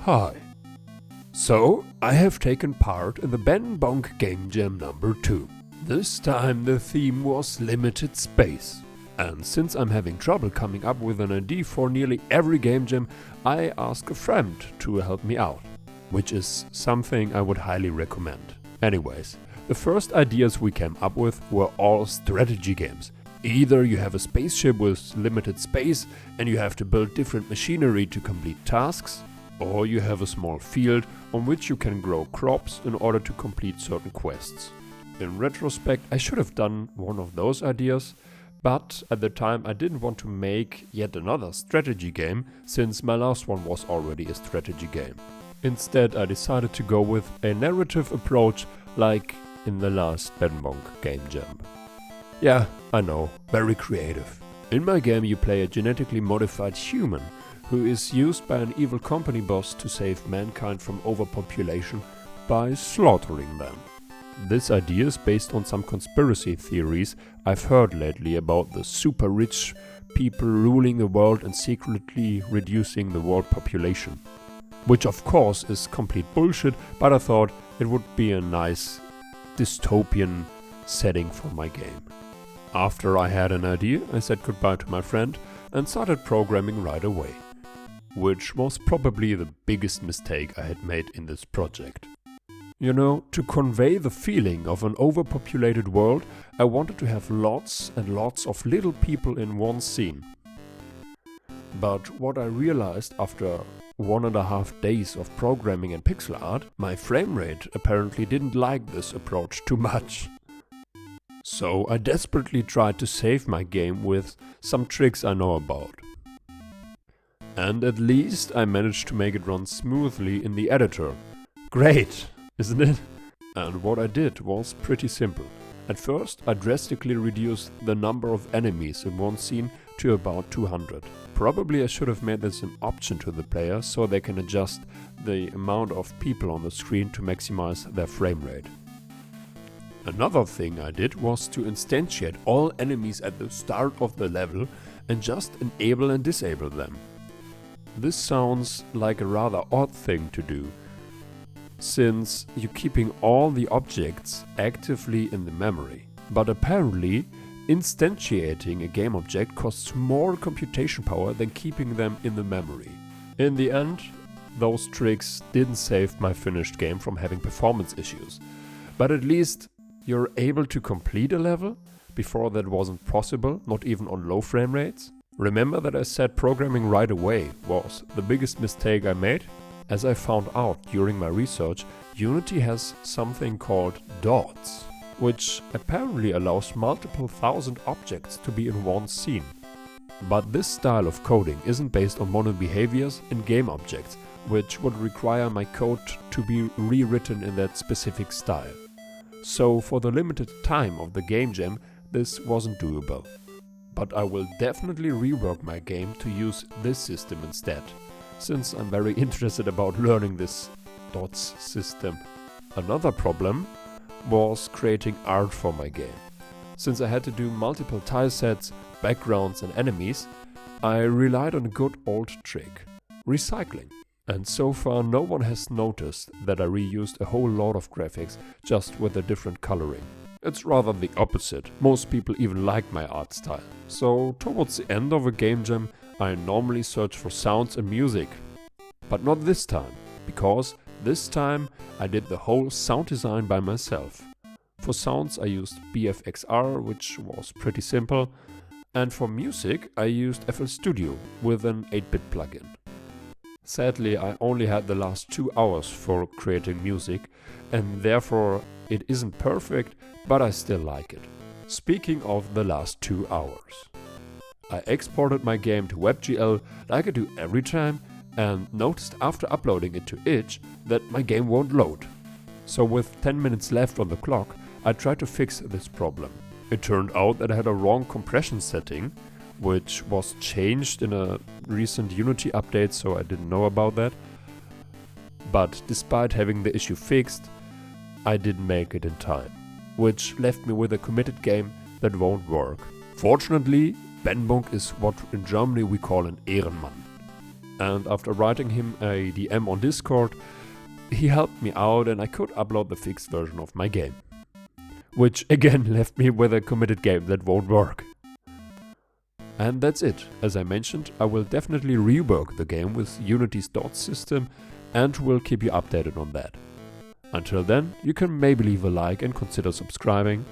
Hi. So, I have taken part in the Ben Bonk Game Jam number 2. This time the theme was limited space. And since I'm having trouble coming up with an idea for nearly every game jam, I asked a friend to help me out, which is something I would highly recommend. Anyways, the first ideas we came up with were all strategy games. Either you have a spaceship with limited space and you have to build different machinery to complete tasks, or you have a small field on which you can grow crops in order to complete certain quests. In retrospect, I should have done one of those ideas, but at the time I didn't want to make yet another strategy game, since my last one was already a strategy game. Instead, I decided to go with a narrative approach like in the last Ben Bonk Game Jam. Yeah, I know, very creative. In my game you play a genetically modified human who is used by an evil company boss to save mankind from overpopulation by slaughtering them. This idea is based on some conspiracy theories I've heard lately about the super rich people ruling the world and secretly reducing the world population. Which of course is complete bullshit, but I thought it would be a nice dystopian setting for my game. After I had an idea, I said goodbye to my friend and started programming right away. Which was probably the biggest mistake I had made in this project. You know, to convey the feeling of an overpopulated world, I wanted to have lots and lots of little people in one scene. But what I realized after 1.5 days of programming and pixel art, my frame rate apparently didn't like this approach too much. So I desperately tried to save my game with some tricks I know about. And at least I managed to make it run smoothly in the editor. Great, isn't it? And what I did was pretty simple. At first I drastically reduced the number of enemies in one scene to about 200. Probably I should have made this an option to the player so they can adjust the amount of people on the screen to maximize their frame rate. Another thing I did was to instantiate all enemies at the start of the level and just enable and disable them. This sounds like a rather odd thing to do, since you're keeping all the objects actively in the memory. But apparently, instantiating a game object costs more computation power than keeping them in the memory. In the end, those tricks didn't save my finished game from having performance issues, but at least you're able to complete a level. Before that wasn't possible, not even on low frame rates. Remember that I said programming right away was the biggest mistake I made? As I found out during my research, Unity has something called dots, which apparently allows multiple thousand objects to be in one scene. But this style of coding isn't based on mono behaviors in game objects, which would require my code to be rewritten in that specific style. So for the limited time of the game jam, this wasn't doable. But I will definitely rework my game to use this system instead, since I'm very interested about learning this dots system. Another problem was creating art for my game. Since I had to do multiple tile sets, backgrounds and enemies, I relied on a good old trick: recycling. And so far no one has noticed that I reused a whole lot of graphics just with a different coloring. It's rather the opposite. Most people even like my art style. So towards the end of a game jam, I normally search for sounds and music. But not this time, because this time I did the whole sound design by myself. For sounds I used BFXR, which was pretty simple, and for music I used FL Studio with an 8-bit plugin. Sadly, I only had the last 2 hours for creating music, and therefore it isn't perfect, but I still like it. Speaking of the last 2 hours, I exported my game to WebGL like I do every time, and noticed after uploading it to itch that my game won't load. So with 10 minutes left on the clock, I tried to fix this problem. It turned out that I had a wrong compression setting, which was changed in a recent Unity update, so I didn't know about that. But despite having the issue fixed, I didn't make it in time, which left me with a committed game that won't work. Fortunately, Ben Bonk is what in Germany we call an Ehrenmann. and after writing him a DM on Discord, he helped me out and I could upload the fixed version of my game. Which again left me with a committed game that won't work. And that's it. As I mentioned, I will definitely rework the game with Unity's dot system and will keep you updated on that. Until then, you can maybe leave a like and consider subscribing.